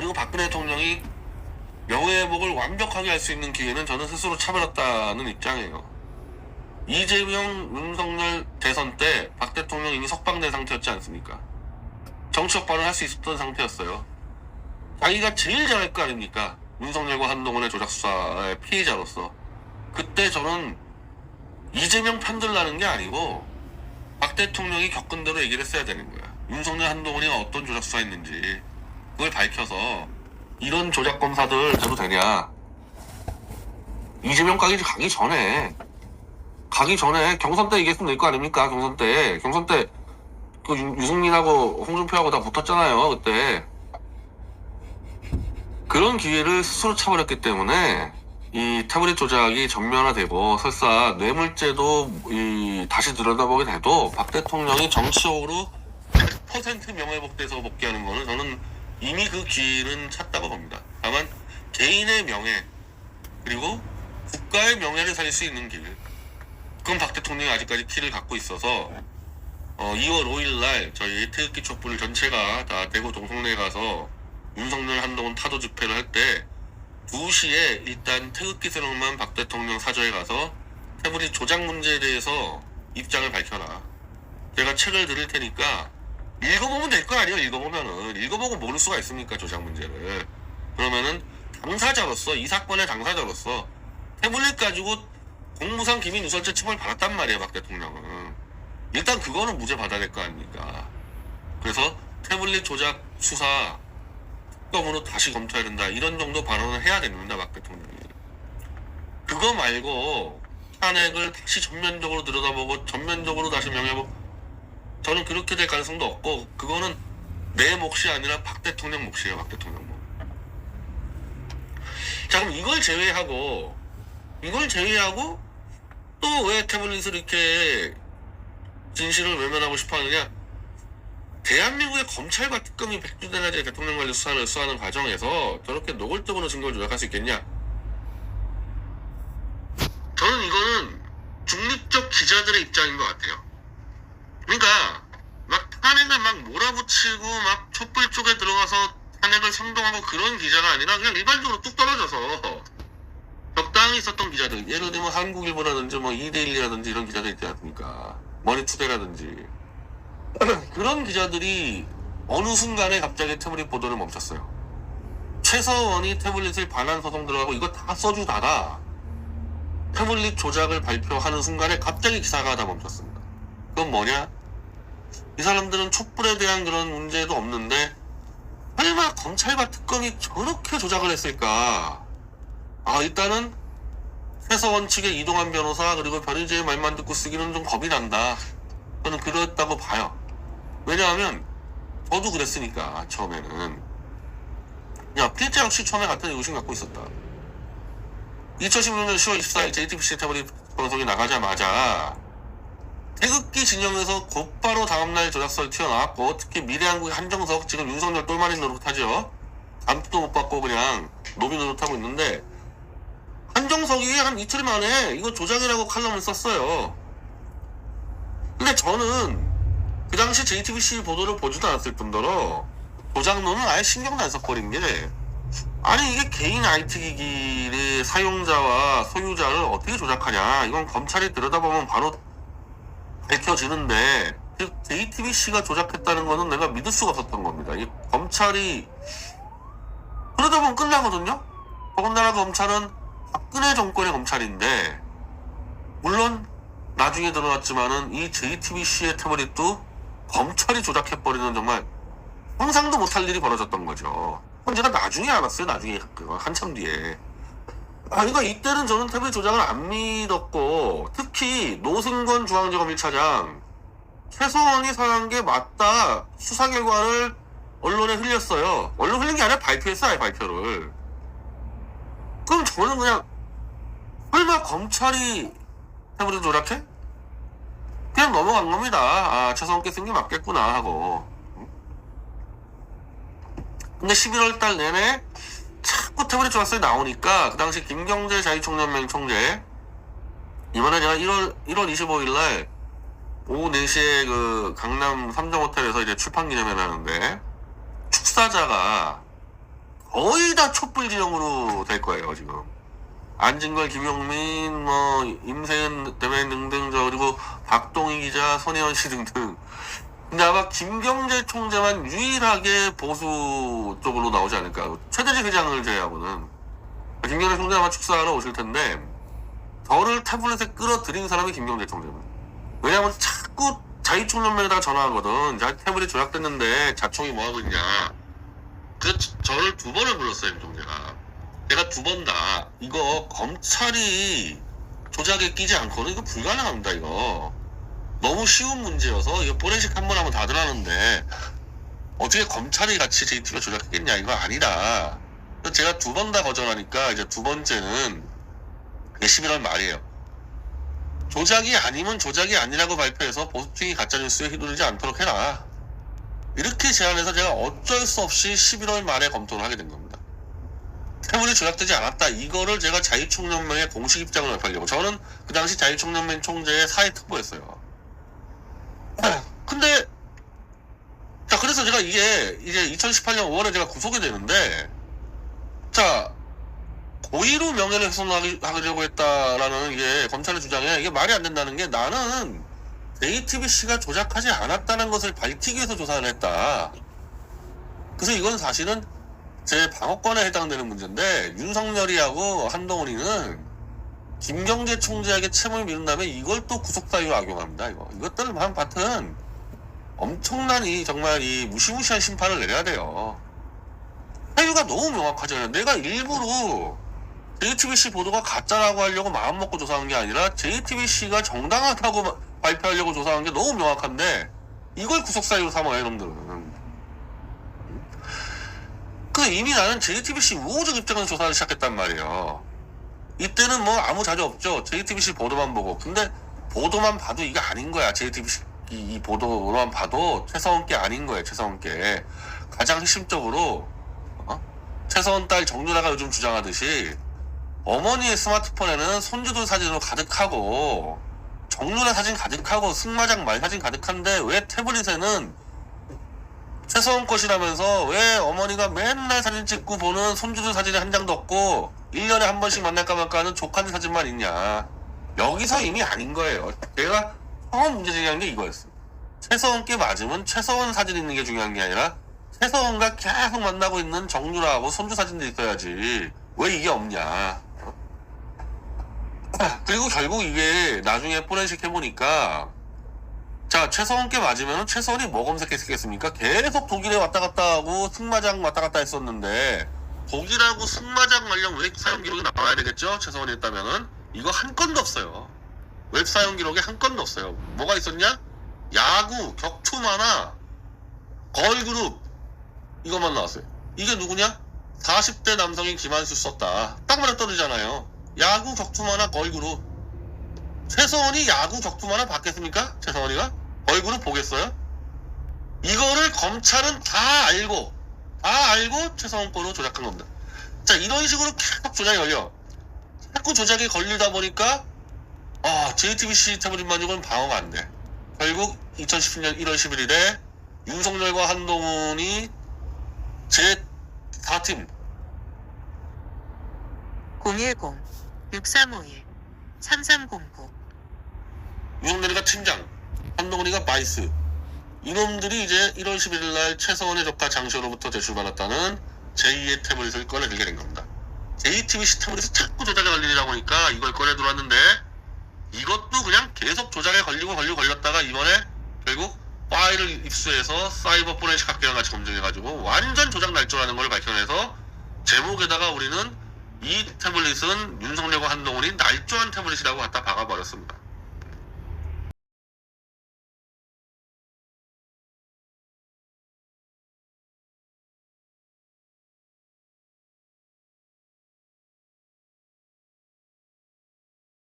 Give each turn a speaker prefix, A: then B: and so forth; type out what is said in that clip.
A: 그리고 박근혜 대통령이 명예회복을 완벽하게 할 수 있는 기회는 저는 스스로 차버렸다는 입장이에요. 이재명, 윤석열 대선 때 박 대통령 이미 석방된 상태였지 않습니까? 정치적 발언을 할 수 있었던 상태였어요. 자기가 제일 잘할 거 아닙니까? 윤석열과 한동훈의 조작 수사의 피해자로서. 그때 저는 이재명 편들라는 게 아니고 박 대통령이 겪은 대로 얘기를 했어야 되는 거야. 윤석열, 한동훈이 어떤 조작 수사했는지 그걸 밝혀서 이런 조작 검사들 돼도 되냐. 이재명까지 가기 전에 경선 때 얘기했으면 될 거 아닙니까? 경선 때 그 유승민하고 홍준표하고 다 붙었잖아요. 그때 그런 기회를 스스로 차버렸기 때문에 이 태블릿 조작이 전면화되고 설사 뇌물죄도 다시 들여다보게 돼도 박 대통령이 정치적으로 100% 명예회복돼서 복귀하는 거는 저는 이미 그 기회는 찼다고 봅니다. 다만 개인의 명예 그리고 국가의 명예를 살릴 수 있는 길, 그건 박 대통령이 아직까지 키를 갖고 있어서 2월 5일날 저희 태극기 촛불 전체가 다 대구 동성내에 가서 윤석열, 한동훈 타도 집회를 할 때 2시에 일단 태극기 세력만 박 대통령 사저에 가서 태블릿 조작 문제에 대해서 입장을 밝혀라. 제가 책을 드릴 테니까 읽어보면 될 거 아니에요. 읽어보고 모를 수가 있습니까, 조작 문제를. 그러면은 당사자로서, 이 사건의 당사자로서 태블릿 가지고 공무상 기밀 누설죄 처벌 받았단 말이에요, 박 대통령은. 일단 그거는 무죄 받아야 될 거 아닙니까. 그래서 태블릿 조작 수사 특검으로 다시 검토해야 된다, 이런 정도 발언을 해야 됩니다, 박 대통령이. 그거 말고 탄핵을 다시 전면적으로 들여다보고 전면적으로 다시 명예회복, 저는 그렇게 될 가능성도 없고, 그거는 내 몫이 아니라 박 대통령 몫이에요, 박 대통령 몫. 자, 그럼 이걸 제외하고 또 왜 태블릿을 이렇게 진실을 외면하고 싶어 하느냐? 대한민국의 검찰과 특검이 백주대낮에 대통령 관련 수사를 수사하는 과정에서 저렇게 노골적으로 증거를 조작할 수 있겠냐? 저는 이거는 중립적 기자들의 입장인 것 같아요. 그러니까 막 탄핵을 막 몰아붙이고 막 촛불 쪽에 들어가서 탄핵을 선동하고 그런 기자가 아니라 그냥 일반적으로 뚝 떨어져서 적당히 있었던 기자들, 예를 들면 한국일보라든지 뭐 2대1이라든지 이런 기자들 있지 않습니까? 머니투데이라든지 그런 기자들이 어느 순간에 갑자기 태블릿 보도를 멈췄어요. 최서원이 태블릿을 반환 소송 들어가고 이거 다 써주다가 태블릿 조작을 발표하는 순간에 갑자기 기사가 다 멈췄습니다. 그건 뭐냐? 이 사람들은 촛불에 대한 그런 문제도 없는데 설마 검찰과 특검이 저렇게 조작을 했을까? 일단은 최서원 측의 이동환 변호사 그리고 변희재의 말만 듣고 쓰기는 좀 겁이 난다. 저는 그랬다고 봐요. 왜냐하면 저도 그랬으니까. 처음에는 필재 역시 처음에 같은 의구심 갖고 있었다. 2016년 10월 24일 JTBC 태블릿 방송이 나가자마자 태극기 진영에서 곧바로 다음날 조작설이 튀어나왔고, 특히 미래한국의 한정석, 지금 윤석열 똘마니 노릇하죠. 감투도 못 받고 그냥 노비 노릇하고 있는데, 한정석이 한 이틀 만에 이거 조작이라고 칼럼을 썼어요. 근데 저는 그 당시 JTBC 보도를 보지도 않았을 뿐더러 조작론은 아예 신경도 안 써버린 게, 아니 이게 개인 IT 기기의 사용자와 소유자를 어떻게 조작하냐, 이건 검찰이 들여다보면 바로 밝혀지는데, 즉 JTBC가 조작했다는 거는 내가 믿을 수가 없었던 겁니다. 이 검찰이 그러다 보면 끝나거든요. 더군다나 검찰은 박근혜 정권의 검찰인데, 물론 나중에 드러났지만은 이 JTBC의 태블릿도 검찰이 조작해버리는 정말 상상도 못할 일이 벌어졌던 거죠. 그건 제가 나중에 알았어요. 나중에 그거 한참 뒤에. 그러니까 이때는 저는 태블릿 조작을 안 믿었고, 특히 노승건 중앙지검 1차장 최서원이 사용한 게 맞다 수사 결과를 언론에 흘렸어요. 언론 흘린 게 아니라 발표했어요. 아예 발표를. 그럼 저는 그냥 설마 검찰이 태블릿 조작해? 그냥 넘어간 겁니다. 최서원께 쓴 게 맞겠구나 하고. 근데 11월달 내내 자꾸 태블릿 조작설이 나오니까, 그 당시 김경재 자유총연맹 총재, 이번에 제가 1월 25일날 오후 4시에 그 강남 삼정호텔에서 이제 출판 기념회를 하는데, 축사자가 거의 다 촛불 진영으로 될 거예요, 지금. 안진걸, 김용민, 임세은 대변인 등등, 그리고 박동희 기자, 손혜원 씨 등등. 근데 아마 김경재 총재만 유일하게 보수 쪽으로 나오지 않을까. 최대직 회장을 제외하고는. 김경재 총재 아마 축사하러 오실 텐데, 저를 태블릿에 끌어들인 사람이 김경재 총재입니다. 왜냐하면 자꾸 자유총연맹에다가 전화하거든. 태블릿 조작됐는데 자총이 뭐하고 있냐. 저를 2번을 불렀어요, 김총재가. 제가 2번 다, 이거 검찰이 조작에 끼지 않고는 이거 불가능합니다, 이거. 너무 쉬운 문제여서, 이거 포렌식 한 번 하면 다들 하는데, 어떻게 검찰이 같이 JTB가 조작했겠냐, 이거 아니다. 제가 2번 다 거절하니까, 이제 2번째는, 11월 말이에요. 조작이 아니면 조작이 아니라고 발표해서 보수층이 가짜뉴스에 휘둘리지 않도록 해라. 이렇게 제안해서 제가 어쩔 수 없이 11월 말에 검토를 하게 된 겁니다. 태블릿이 조작되지 않았다. 이거를 제가 자유총연맹의 공식 입장을 발표하려고. 저는 그 당시 자유총연맹 총재의 사회특보였어요. 근데, 자, 그래서 제가 이게 이제 2018년 5월에 제가 구속이 되는데, 자, 고의로 명예를 훼손하려고 했다라는 이게 검찰의 주장에 이게 말이 안 된다는 게, 나는 JTBC가 조작하지 않았다는 것을 밝히기 위해서 조사를 했다. 그래서 이건 사실은 제 방어권에 해당되는 문제인데, 윤석열이하고 한동훈이는 김경재 총재에게 채무를 미룬 다음에 이걸 또 구속사유로 악용합니다. 이것들을 한 밭은 엄청난 정말 이 무시무시한 심판을 내려야 돼요. 사유가 너무 명확하잖아요. 내가 일부러 JTBC 보도가 가짜라고 하려고 마음먹고 조사한 게 아니라 JTBC가 정당하다고 발표하려고 조사한 게 너무 명확한데, 이걸 구속사유로 삼아요, 이놈들은. 그래서 이미 나는 JTBC 우호적 입장에서 조사를 시작했단 말이에요. 이때는 뭐 아무 자료 없죠. JTBC 보도만 보고. 근데 보도만 봐도 이게 아닌 거야. JTBC 이 보도로만 봐도 최서원 게 아닌 거예요. 최서원 게. 가장 핵심적으로 최서원 딸 정유라가 요즘 주장하듯이 어머니의 스마트폰에는 손주들 사진으로 가득하고 정유라 사진 가득하고 승마장 말 사진 가득한데, 왜 태블릿에는 최서원 것이라면서 왜 어머니가 맨날 사진 찍고 보는 손주들 사진이 한 장도 없고 1년에 한 번씩 만날까 말까 하는 조카들 사진만 있냐. 여기서 이미 아닌 거예요. 내가 처음 문제 제기한 게 이거였어. 최서원께 맞으면 최서원 사진 있는 게 중요한 게 아니라 최서원과 계속 만나고 있는 정유라하고 손주 사진도 있어야지. 왜 이게 없냐. 그리고 결국 이게 나중에 포렌식 해보니까, 자, 최서원께 맞으면 최서원이 뭐 검색했겠습니까? 계속 독일에 왔다 갔다 하고 승마장 왔다 갔다 했었는데, 독일하고 승마장 관련 웹 사용 기록이 나와야 되겠죠? 최서원이 했다면은. 이거 한 건도 없어요. 웹 사용 기록에 한 건도 없어요. 뭐가 있었냐? 야구, 격투 만화, 걸그룹, 이것만 나왔어요. 이게 누구냐? 40대 남성인 김한수 썼다. 딱 맞아떨어지잖아요. 야구, 격투 만화, 걸그룹. 최서원이 야구, 격투 만화 봤겠습니까? 최서원이가? 걸그룹 보겠어요? 이거를 검찰은 다 알고 최서원 거로 조작한 겁니다. 자, 이런 식으로 계속 조작이 걸려. 자꾸 조작이 걸리다 보니까 JTBC 태블릿 만족은 방어가 안 돼. 결국 2017년 1월 11일에 윤석열과 한동훈이 제4팀
B: 010-6351-3309
A: 윤석열이가 팀장, 한동훈이가 바이스. 이놈들이 이제 1월 11일 날 최서원의 조카 장시호로부터 제출받았다는 제2의 태블릿을 꺼내들게 된 겁니다. JTBC 태블릿이 자꾸 조작에 걸리다 보니까 이걸 꺼내 들어왔는데, 이것도 그냥 계속 조작에 걸렸다가 이번에 결국 파일을 입수해서 사이버 포렌식 학계랑 같이 검증해가지고 완전 조작 날조라는 걸 밝혀내서 제목에다가 우리는 이 태블릿은 윤석열과 한동훈이 날조한 태블릿이라고 갖다 박아버렸습니다.